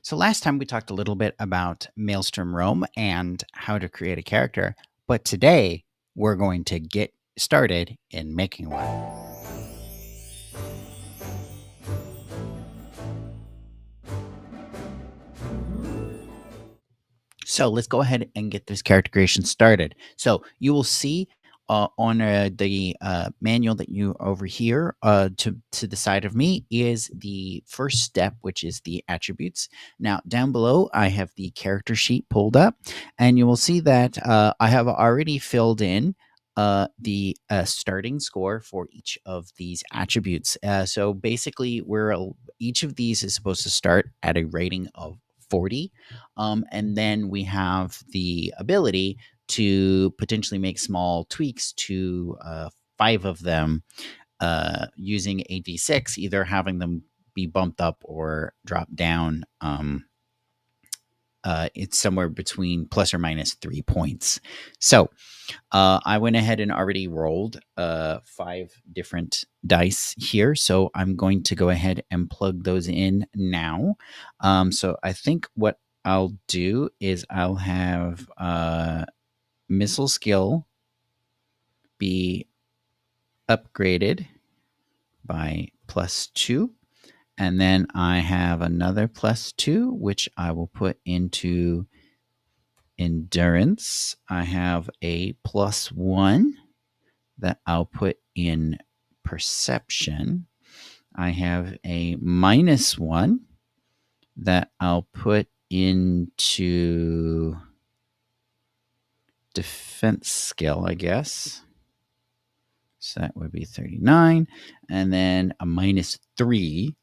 So last time we talked a little bit about Maelstrom Rome and how to create a character, but today we're going to get started in making one. So let's go ahead and get this character creation started. So you will see on the manual that you over here to the side of me is the first step, which is the attributes. Now down below, I have the character sheet pulled up, and you will see that I have already filled in the starting score for each of these attributes. So basically, each of these is supposed to start at a rating of 40. And then we have the ability to potentially make small tweaks to five of them using a d6, either having them be bumped up or dropped down. It's somewhere between plus or minus 3 points. So I went ahead and already rolled 5 different dice here. So I'm going to go ahead and plug those in now. So I think what I'll do is I'll have missile skill be upgraded by +2. And then I have another +2, which I will put into endurance. I have a +1 that I'll put in perception. I have a -1 that I'll put into defense skill, I guess. So that would be 39. And then a -3.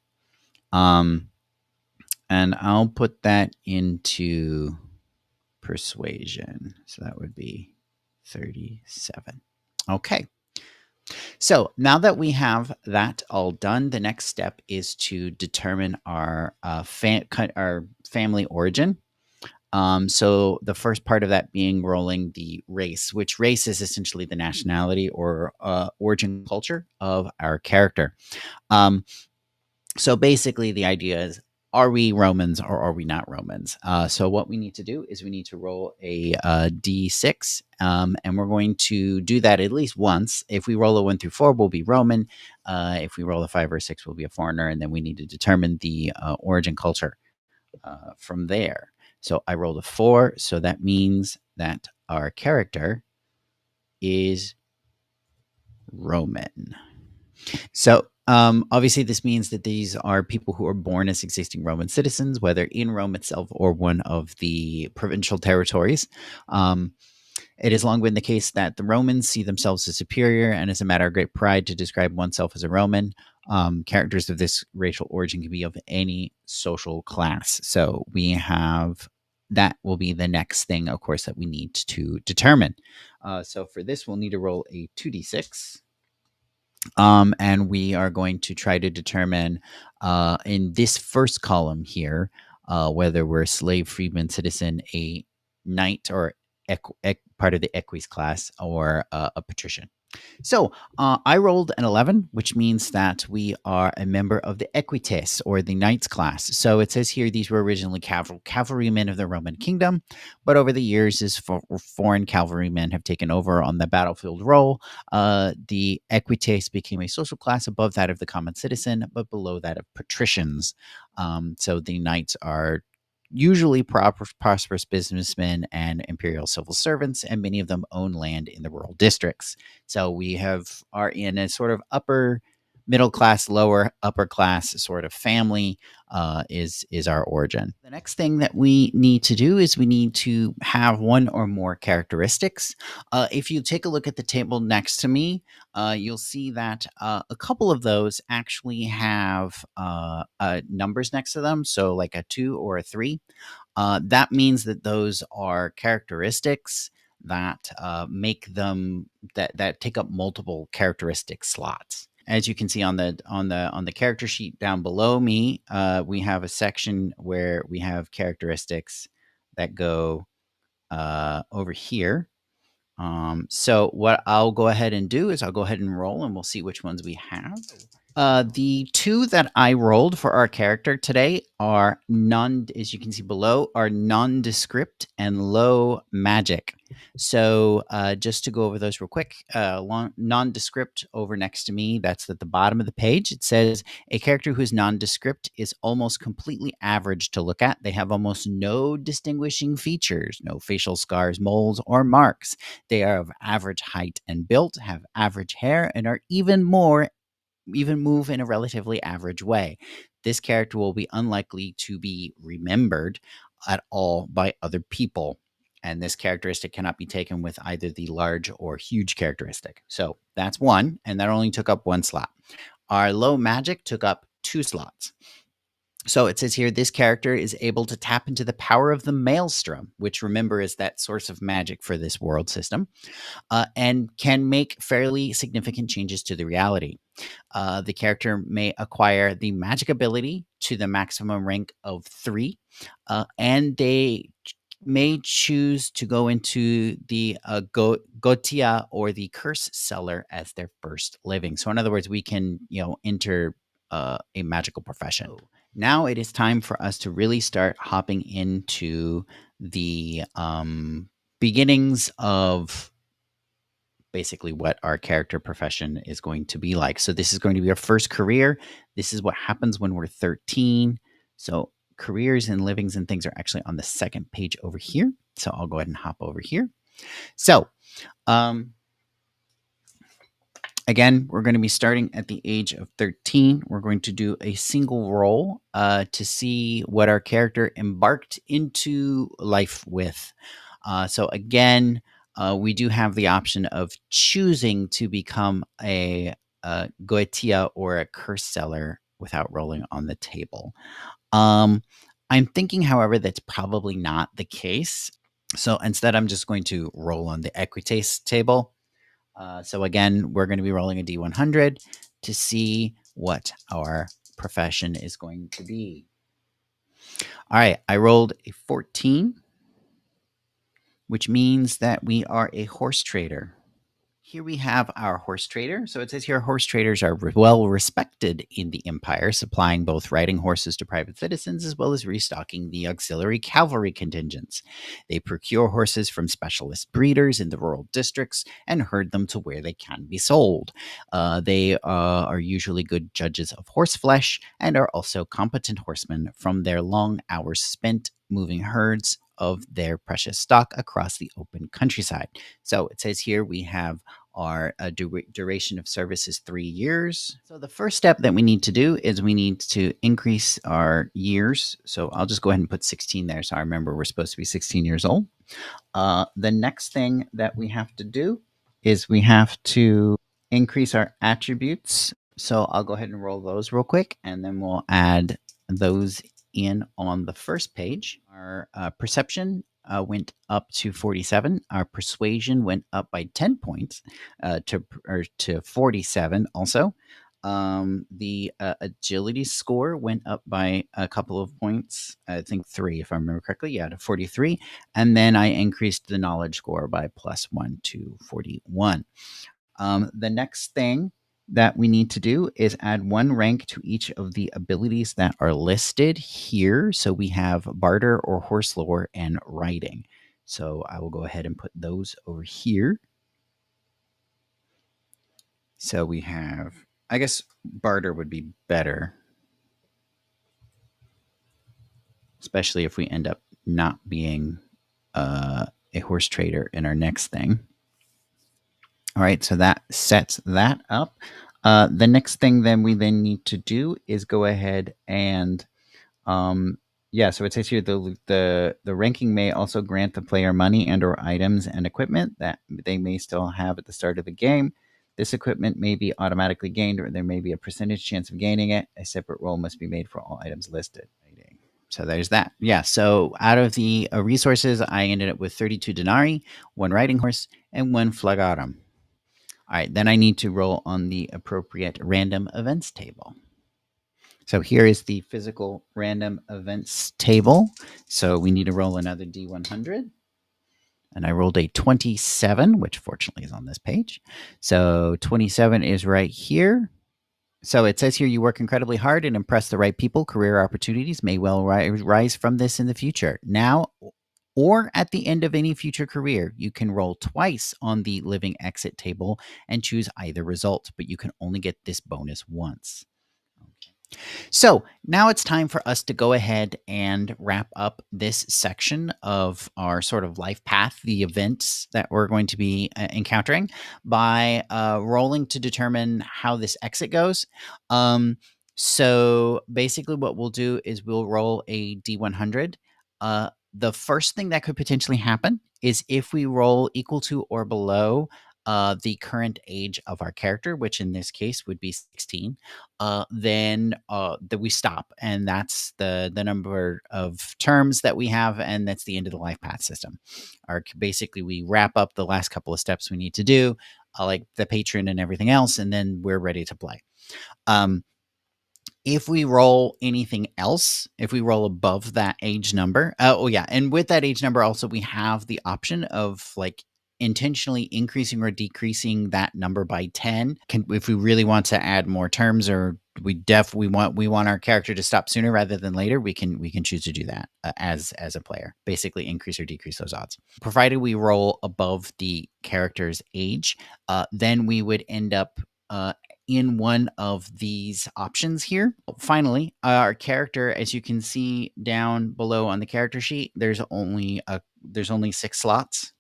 And I'll put that into persuasion. So that would be 37. Okay. So now that we have that all done, the next step is to determine our our family origin. So the first part of that being rolling the race, which race is essentially the nationality or origin culture of our character. So basically, the idea is, are we Romans or are we not Romans? So what we need to do is we need to roll a d6, and we're going to do that at least once. If we roll a 1 through 4, we'll be Roman. If we roll a 5 or 6, we'll be a foreigner, and then we need to determine the origin culture from there. So I rolled a 4, so that means that our character is Roman. So obviously, this means that these are people who are born as existing Roman citizens, whether in Rome itself or one of the provincial territories. It has long been the case that the Romans see themselves as superior, and as a matter of great pride to describe oneself as a Roman. Characters of this racial origin can be of any social class. So we have that will be the next thing, of course, that we need to determine. So for this, we'll need to roll a 2d6. And we are going to try to determine in this first column here whether we're a slave, freedman, citizen, a knight, or part of the equus class, or a patrician. So I rolled an 11, which means that we are a member of the Equites, or the Knights class. So it says here these were originally cavalrymen of the Roman kingdom, but over the years, as foreign cavalrymen have taken over on the battlefield role, the Equites became a social class above that of the common citizen, but below that of patricians. So the Knights are usually prosperous businessmen and imperial civil servants, and many of them own land in the rural districts. So we are in a sort of upper middle class, lower upper class sort of family is our origin. The next thing that we need to do is we need to have one or more characteristics. If you take a look at the table next to me, you'll see that a couple of those actually have numbers next to them. So like a 2 or a 3. That means that those are characteristics that make them that take up multiple characteristic slots. As you can see on the character sheet down below me, we have a section where we have characteristics that go over here. So what I'll go ahead and do is I'll go ahead and roll, and we'll see which ones we have. The two that I rolled for our character today are as you can see below, are nondescript and low magic. So just to go over those real quick, nondescript over next to me, that's at the bottom of the page. It says a character who's nondescript is almost completely average to look at. They have almost no distinguishing features, no facial scars, moles, or marks. They are of average height and build, have average hair, and are even move in a relatively average way. This character will be unlikely to be remembered at all by other people. And this characteristic cannot be taken with either the large or huge characteristic. So that's one, and that only took up one slot. Our low magic took up two slots. So it says here this character is able to tap into the power of the Maelstrom, which remember is that source of magic for this world system, and can make fairly significant changes to the reality. The character may acquire the magic ability to the maximum rank of 3, and they may choose to go into the Gotia or the Curse Cellar as their first living. So, in other words, we can, enter a magical profession. Now it is time for us to really start hopping into the beginnings of basically what our character profession is going to be like. So this is going to be our first career. This is what happens when we're 13. So careers and livings and things are actually on the second page over here. So I'll go ahead and hop over here. So again, we're going to be starting at the age of 13. We're going to do a single roll to see what our character embarked into life with. So again, we do have the option of choosing to become a Goetia or a curse seller without rolling on the table. I'm thinking, however, that's probably not the case. So instead, I'm just going to roll on the Equites table. So again, we're going to be rolling a D100 to see what our profession is going to be. All right, I rolled a 14, which means that we are a horse trader. Here we have our horse trader. So it says here horse traders are well respected in the empire, supplying both riding horses to private citizens as well as restocking the auxiliary cavalry contingents. They procure horses from specialist breeders in the rural districts and herd them to where they can be sold. They are usually good judges of horse flesh and are also competent horsemen from their long hours spent moving herds of their precious stock across the open countryside. So it says here we have our duration of service is 3 years. So the first step that we need to do is we need to increase our years. So I'll just go ahead and put 16 there. So I remember we're supposed to be 16 years old. The next thing that we have to do is we have to increase our attributes. So I'll go ahead and roll those real quick, and then we'll add those in on the first page. Our perception went up to 47. Our persuasion went up by 10 points to 47 also. The agility score went up by a couple of points. I think 3, if I remember correctly. Yeah, to 43. And then I increased the knowledge score by +1 to 41. The next thing that we need to do is add 1 rank to each of the abilities that are listed here. So we have barter or horse lore and riding. So I will go ahead and put those over here. So we have, I guess barter would be better, especially if we end up not being a horse trader in our next thing. All right, so that sets that up. The next thing then we need to do is go ahead and so it says here the ranking may also grant the player money and or items and equipment that they may still have at the start of the game. This equipment may be automatically gained, or there may be a percentage chance of gaining it. A separate roll must be made for all items listed. So there's that. Yeah. So out of the resources, I ended up with 32 denarii, 1 riding horse, and 1 flagarum. All right. Then I need to roll on the appropriate random events table. So here is the physical random events table. So we need to roll another D100. And I rolled a 27, which fortunately is on this page. So 27 is right here. So it says here you work incredibly hard and impress the right people. Career opportunities may well rise from this in the future. Now or at the end of any future career, you can roll twice on the living exit table and choose either result, but you can only get this bonus once. So now it's time for us to go ahead and wrap up this section of our sort of life path, the events that we're going to be encountering by rolling to determine how this exit goes. So basically, what we'll do is we'll roll a D100. The first thing that could potentially happen is if we roll equal to or below the current age of our character, which in this case would be 16, then that we stop, and that's the number of terms that we have, and that's the end of the life path system. Or basically, we wrap up the last couple of steps we need to do, like the patron and everything else, and then we're ready to play. Um, if we roll anything else, if we roll above that age number, oh yeah, and with that age number also we have the option of like intentionally increasing or decreasing that number by 10. If we really want to add more terms, or we want our character to stop sooner rather than later, we can choose to do that as a player, basically increase or decrease those odds. Provided we roll above the character's age, then we would end up in one of these options here. Finally, our character, as you can see down below on the character sheet, there's only 6 slots,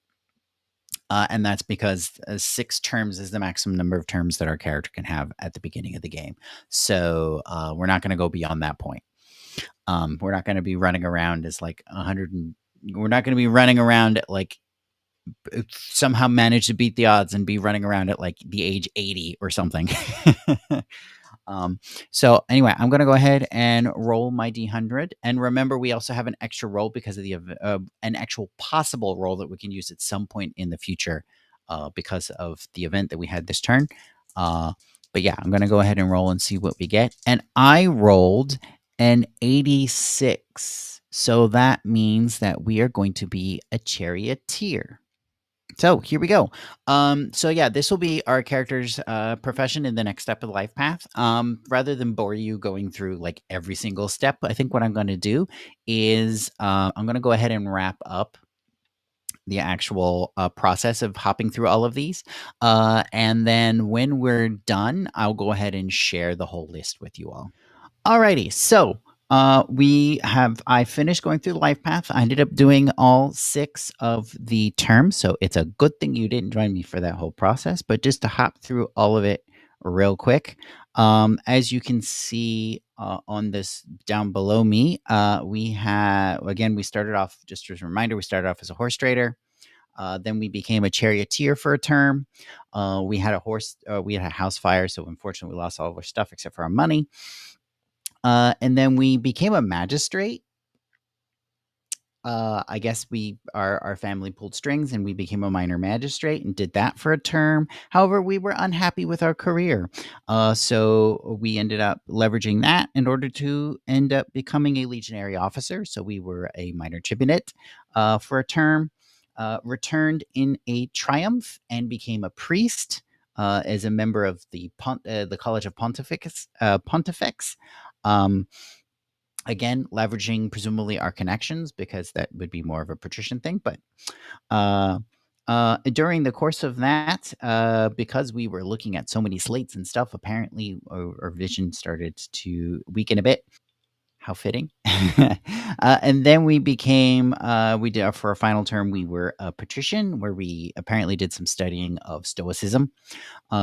and that's because 6 terms is the maximum number of terms that our character can have at the beginning of the game. So we're not going to go beyond that point. We're not going to be running around as like 100. We're not going to be running around at like somehow manage to beat the odds and be running around at like the age 80 or something. Um, so anyway, I'm going to go ahead and roll my D100. And remember, we also have an extra roll because of an actual possible roll that we can use at some point in the future because of the event that we had this turn. But yeah, I'm going to go ahead and roll and see what we get. And I rolled an 86. So that means that we are going to be a charioteer. So here we go. So yeah, this will be our character's profession in the next step of the life path. Rather than bore you going through like every single step, I think what I'm going to do is I'm going to go ahead and wrap up the actual process of hopping through all of these. And then when we're done, I'll go ahead and share the whole list with you all. Alrighty, so I finished going through the life path. I ended up doing all 6 of the terms, so it's a good thing you didn't join me for that whole process. But just to hop through all of it real quick, as you can see on this down below me, we started off, just as a reminder, we started off as a horse trader. Then we became a charioteer for a term. We had a house fire, so unfortunately we lost all of our stuff except for our money. And then we became a magistrate. I guess our family pulled strings and we became a minor magistrate and did that for a term. However, we were unhappy with our career, so we ended up leveraging that in order to end up becoming a legionary officer. So we were a minor tribunate for a term. Returned in a triumph and became a priest as a member of the College of Pontifex. Um, Again, leveraging presumably our connections because that would be more of a patrician thing. But during the course of that, because we were looking at so many slates and stuff, apparently our vision started to weaken a bit. How fitting. And then we did for our final term, we were a patrician where we apparently did some studying of Stoicism.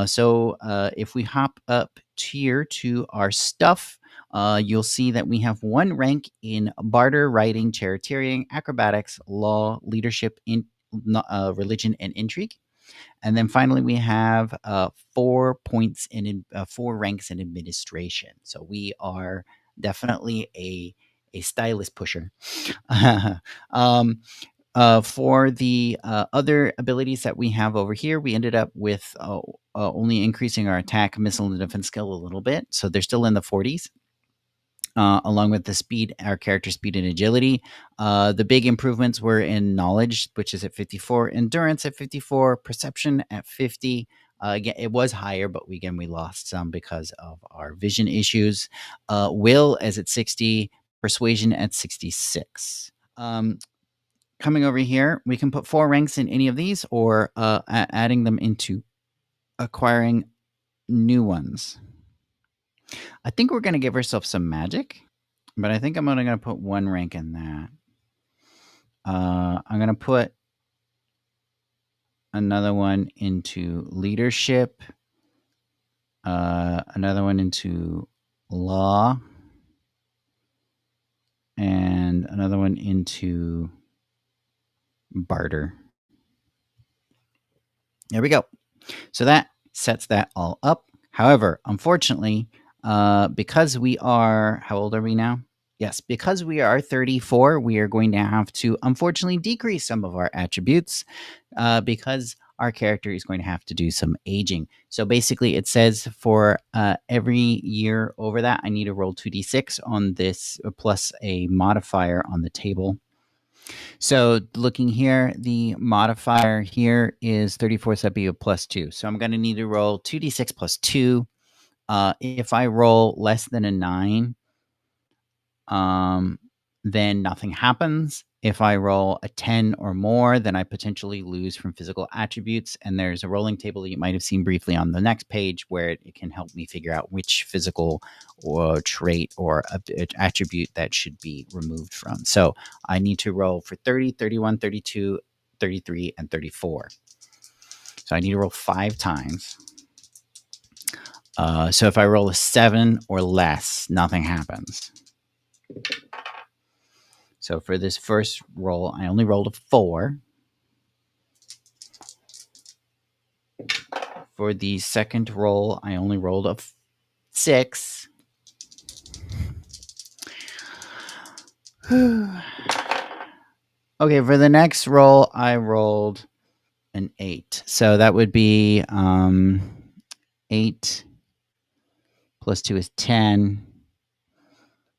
So if we hop up here to our stuff, you'll see that we have 1 rank in barter, writing, charioteering, acrobatics, law, leadership, religion, and intrigue. And then finally, we have 4 ranks in administration. So we are definitely a stylist pusher. um, for the other abilities that we have over here, we ended up with only increasing our attack, missile, and defense skill a little bit. So they're still in the 40s. Along with the speed, our character speed and agility. The big improvements were in knowledge, which is at 54, endurance at 54, perception at 50, Again, it was higher, but we lost some because of our vision issues. Will is at 60, persuasion at 66. Coming over here, we can put 4 ranks in any of these, or adding them into acquiring new ones. I think we're going to give ourselves some magic, but I think I'm only going to put 1 rank in that. I'm going to put another one into leadership, another one into law, and another one into barter. There we go. So that sets that all up. However, unfortunately, because we are, how old are we now? Yes, because we are 34, we are going to have to unfortunately decrease some of our attributes because our character is going to have to do some aging. So basically, it says for every year over that, I need to roll 2d6 on this plus a modifier on the table. So looking here, the modifier here is 34, so that'd be a +2. So I'm going to need to roll 2d6 plus 2. If I roll less than a 9, then nothing happens. If I roll a 10 or more, then I potentially lose from physical attributes. And there's a rolling table that you might have seen briefly on the next page where it can help me figure out which physical or trait or attribute that should be removed from. So I need to roll for 30, 31, 32, 33, and 34. So I need to roll 5 times. So if I roll a 7 or less, nothing happens. So for this first roll, I only rolled a 4. For the second roll, I only rolled a 6. Okay, for the next roll, I rolled an 8. So that would be 8 plus 2 is 10.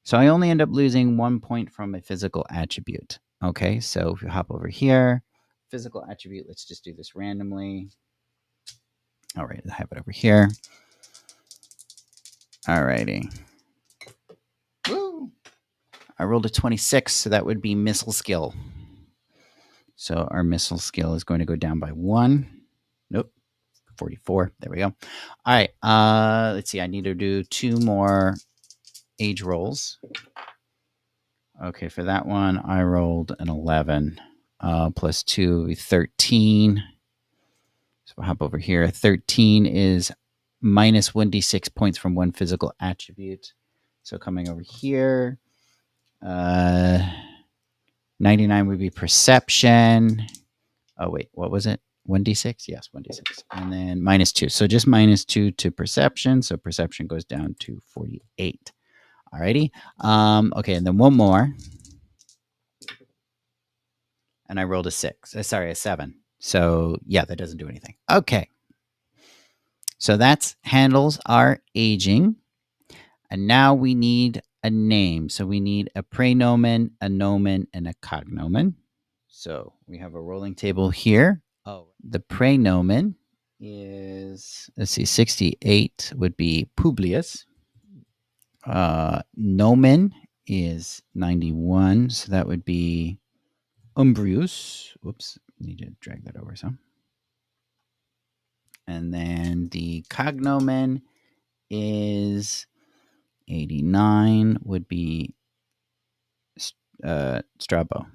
So I only end up losing 1 point from a physical attribute. Okay, so if you hop over here, physical attribute, let's just do this randomly. All right, I have it over here. All righty. Woo! I rolled a 26, so that would be missile skill. So our missile skill is going to go down by 1. Nope, 44. There we go. All right, let's see. I need to do 2 more age rolls. Okay, for that one, I rolled an 11. Plus 2, 13. So we'll hop over here. 13 is minus 1d6 points from 1 physical attribute. So coming over here, 99 would be perception. Oh, wait, what was it? 1d6? Yes, 1d6. And then minus 2. So just minus 2 to perception. So perception goes down to 48. Alrighty. Okay, and then one more. And I rolled a 6. Sorry, a 7. So yeah, that doesn't do anything. Okay. So that handles our aging. And now we need a name. So we need a praenomen, a nomen, and a cognomen. So we have a rolling table here. Oh, the praenomen is, let's see, 68 would be Publius. Nomen is 91. So that would be Umbrius. Whoops, need to drag that over some. And then the cognomen is 89 would be Strabo.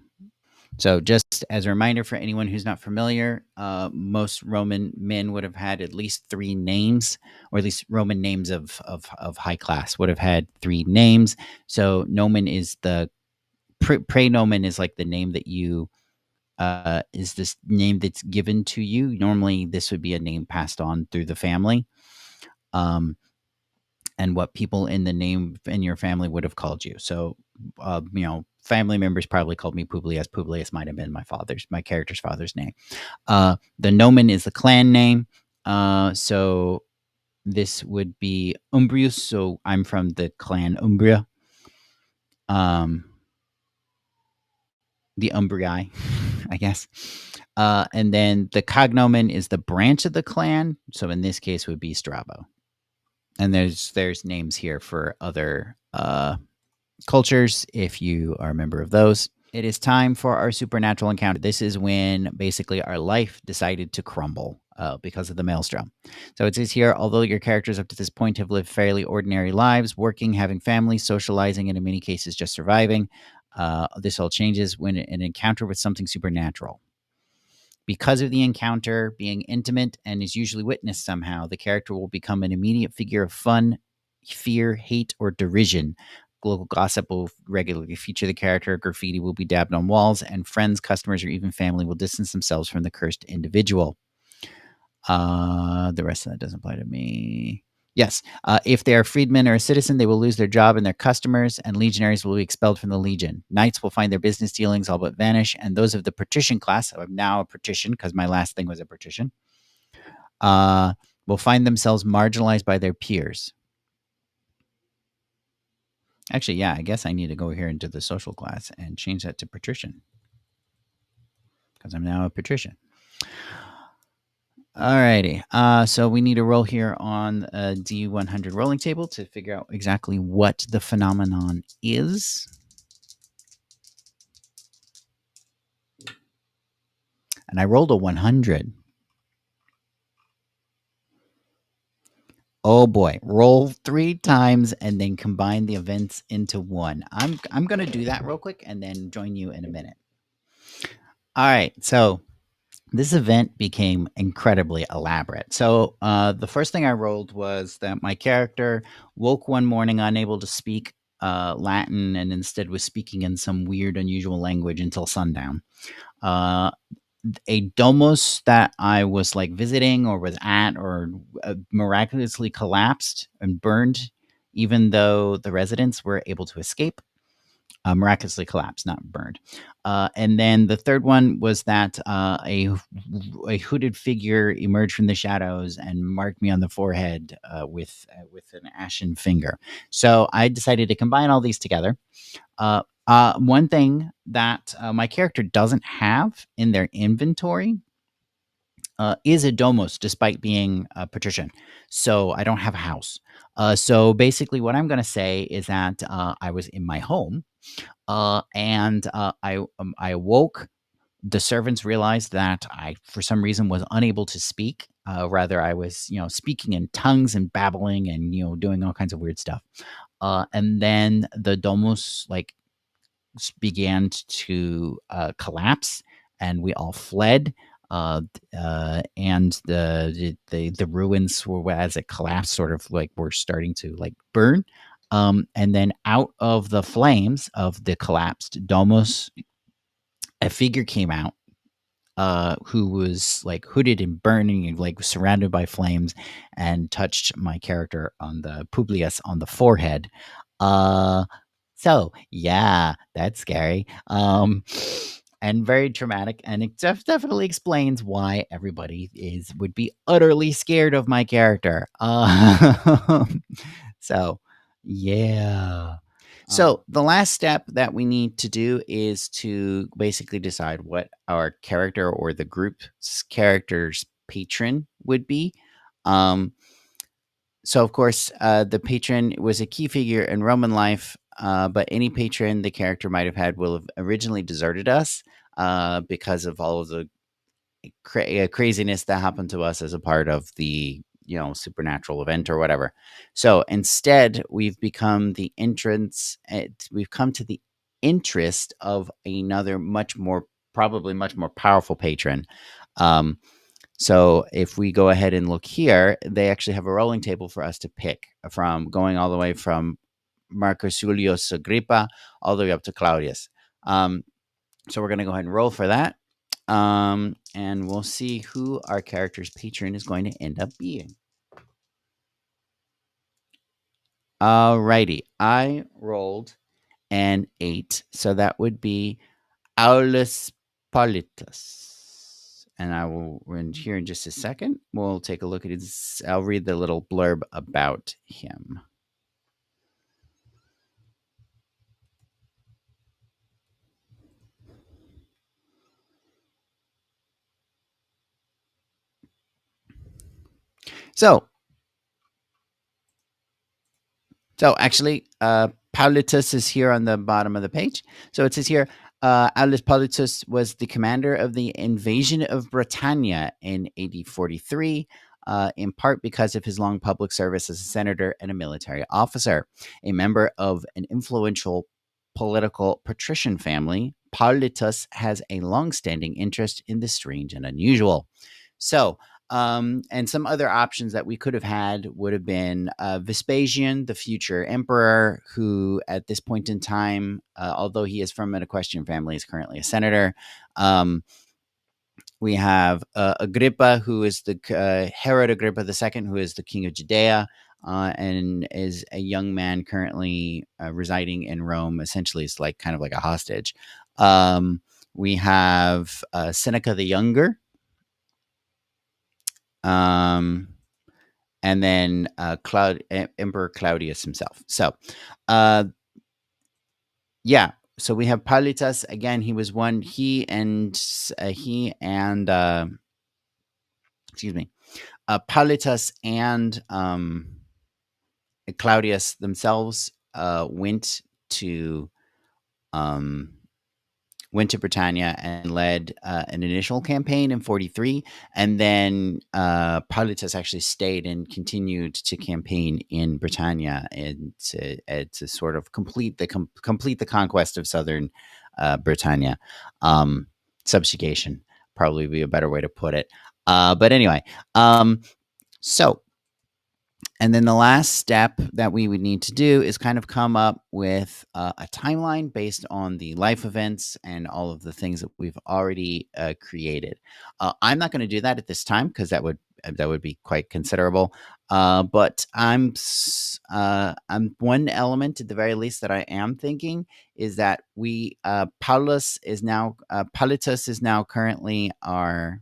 So just as a reminder for anyone who's not familiar, most Roman men would have had at least 3 names, or at least Roman names of high class would have had 3 names. So nomen is the praenomen is like the name that you is this name that's given to you. Normally, this would be a name passed on through the family. And what people in the name in your family would have called you. So, family members probably called me Publius. Publius might have been my character's father's name. The nomen is the clan name. So this would be Umbrius. So I'm from the clan Umbria. The Umbrii. I guess. And then the cognomen is the branch of the clan. So in this case, would be Strabo. And there's names here for other cultures if you are a member of those. It is time for our supernatural encounter. This is when basically our life decided to crumble because of the Maelstrom. So it says here, although your characters up to this point have lived fairly ordinary lives, working, having families, socializing, and in many cases just surviving, this all changes when an encounter with something supernatural. Because of the encounter being intimate and is usually witnessed somehow, the character will become an immediate figure of fun, fear, hate, or derision. Local gossip will regularly feature the character, graffiti will be dabbed on walls, and friends, customers, or even family will distance themselves from the cursed individual. The rest of that doesn't apply to me. Yes. If they are freedmen or a citizen, they will lose their job and their customers, and legionaries will be expelled from the legion. Knights will find their business dealings all but vanish, and those of the patrician class, so I'm now a patrician because my last thing was a patrician, uh, will find themselves marginalized by their peers. Actually, yeah, I guess I need to go here into the social class and change that to patrician because I'm now a patrician. Alrighty. So we need a roll here on a D100 rolling table to figure out exactly what the phenomenon is. And I rolled a 100. Oh boy, roll 3 times and then combine the events into one. I'm going to do that real quick and then join you in a minute. All right. So this event became incredibly elaborate. So the first thing I rolled was that my character woke one morning unable to speak Latin and instead was speaking in some weird, unusual language until sundown. Uh, a domus that I was like visiting or was at or miraculously collapsed and burned, even though the residents were able to escape. Miraculously collapsed, not burned. And then the third one was that a hooded figure emerged from the shadows and marked me on the forehead with an ashen finger. So I decided to combine all these together. One thing that my character doesn't have in their inventory is a domus, despite being a patrician. So I don't have a house. So basically, what I'm going to say is that I was in my home and I awoke. The servants realized that I, for some reason, was unable to speak. Rather, I was, speaking in tongues and babbling and doing all kinds of weird stuff. And then the domus began to collapse, and we all fled. And the ruins were as it collapsed, sort of like were starting to like burn. And then out of the flames of the collapsed domus, a figure came out who was like hooded and burning and like surrounded by flames and touched my character on the Publius on the forehead. Uh, so yeah, that's scary. And very traumatic, and it definitely explains why everybody would be utterly scared of my character. So yeah. So the last step that we need to do is to basically decide what our character or the group's character's patron would be. Um, so of course, the patron was a key figure in Roman life, but any patron the character might have had will have originally deserted us because of all of the craziness that happened to us as a part of the supernatural event or whatever. So instead, we've come to the interest of another much more powerful patron. Um, so if we go ahead and look here, they actually have a rolling table for us to pick from, going all the way from Marcus Julius Agrippa all the way up to Claudius. So we're going to go ahead and roll for that. And we'll see who our character's patron is going to end up being. Alrighty. I rolled an 8. So that would be Aulus Politus. And I will run here in just a second. We'll take a look at his. I'll read the little blurb about him. So, actually, Paulitus is here on the bottom of the page. So it says here, Aulus Paulitus was the commander of the invasion of Britannia in AD 43, in part because of his long public service as a senator and a military officer. A member of an influential political patrician family, Paulitus has a long-standing interest in the strange and unusual. So, and some other options that we could have had would have been Vespasian, the future emperor, who at this point in time, although he is from an equestrian family, is currently a senator. Um, we have Agrippa, who is the Herod Agrippa II, who is the king of Judea. And is a young man currently residing in Rome. Essentially, it's like kind of like a hostage. We have Seneca the Younger, um, and then Emperor Claudius himself. So, uh, yeah. So we have Paulitas again. He was one. He and excuse me, Paulitas and Claudius themselves um, went to Britannia and led an initial campaign in 43. And then Paulitas actually stayed and continued to campaign in Britannia and to sort of complete the conquest of southern Britannia. Subjugation probably be a better way to put it. But anyway, so and then the last step that we would need to do is kind of come up with a timeline based on the life events and all of the things that we've already created. I'm not going to do that at this time because that would be quite considerable. But I'm one element at the very least that I am thinking is that Paulitus is now currently our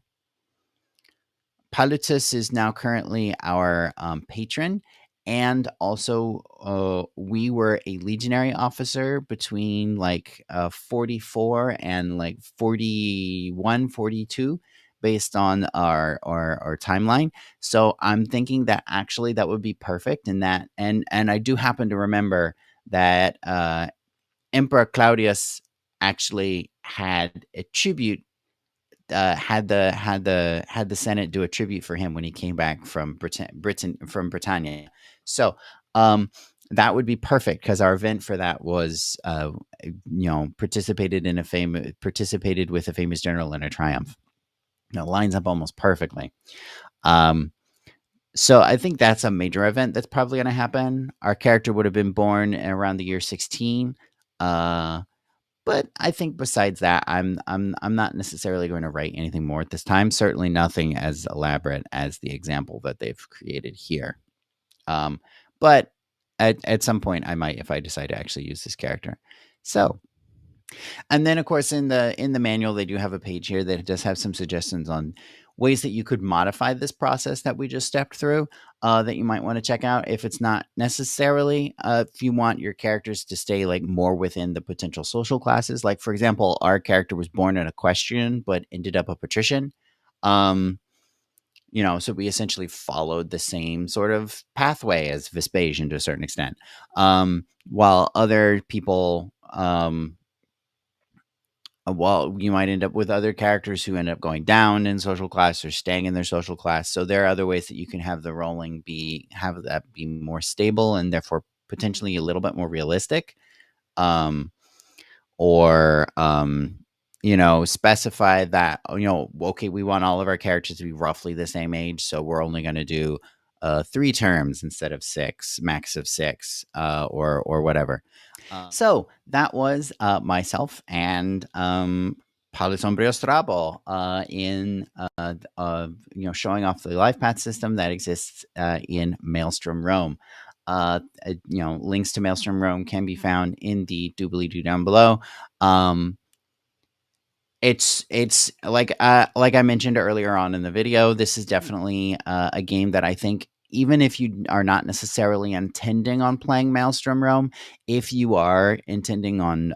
Palutus is now currently our patron. And also, we were a legionary officer between like 44 and like 41, 42, based on our timeline. So I'm thinking that actually that would be perfect. And I do happen to remember that Emperor Claudius actually had a tribute had the Senate do a tribute for him when he came back from Britannia. So that would be perfect because our event for that was participated with a famous general in a triumph. It lines up almost perfectly. Um, so I think that's a major event that's probably going to happen. Our character would have been born around the year 16. But I think besides that, I'm not necessarily going to write anything more at this time. Certainly nothing as elaborate as the example that they've created here. Um, but at some point, I might if I decide to actually use this character. So, and then of course in the manual they do have a page here that does have some suggestions on ways that you could modify this process that we just stepped through, that you might want to check out if it's not necessarily if you want your characters to stay like more within the potential social classes. Like for example, our character was born an equestrian but ended up a patrician. um so we essentially followed the same sort of pathway as Vespasian to a certain extent, while other people, well, you might end up with other characters who end up going down in social class or staying in their social class. So there are other ways that you can have the rolling have that be more stable and therefore potentially a little bit more realistic. Um, or specify that, okay, we want all of our characters to be roughly the same age, so we're only going to do 3 terms instead of 6, max of 6, or whatever. So that was myself and Paulo Sombrio Strabo in showing off the life path system that exists in Maelstrom Rome. Links to Maelstrom Rome can be found in the doobly doo down below. Um, it's like I mentioned earlier on in the video. This is definitely a game that I think, even if you are not necessarily intending on playing Maelstrom Rome, if you are intending on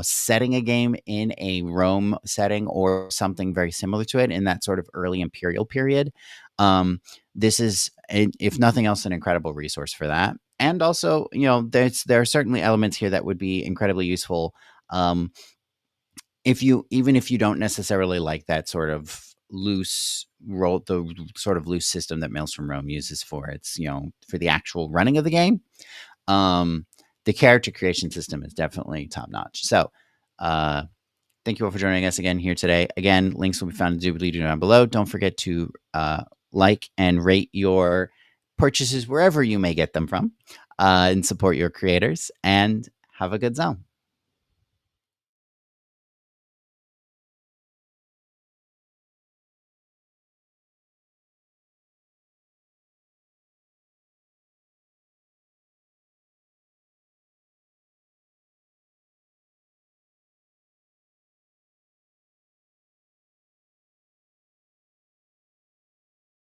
setting a game in a Rome setting or something very similar to it in that sort of early imperial period, This is, if nothing else, an incredible resource for that. And also, there are certainly elements here that would be incredibly useful, um, if you even if you don't necessarily like that sort of loose role, the sort of loose system that Maelstrom Rome uses for its, for the actual running of the game. Um, the character creation system is definitely top notch. So, uh, thank you all for joining us again here today. Again, links will be found in the doobly-doo down below. Don't forget to like and rate your purchases wherever you may get them from, and support your creators. And have a good zone.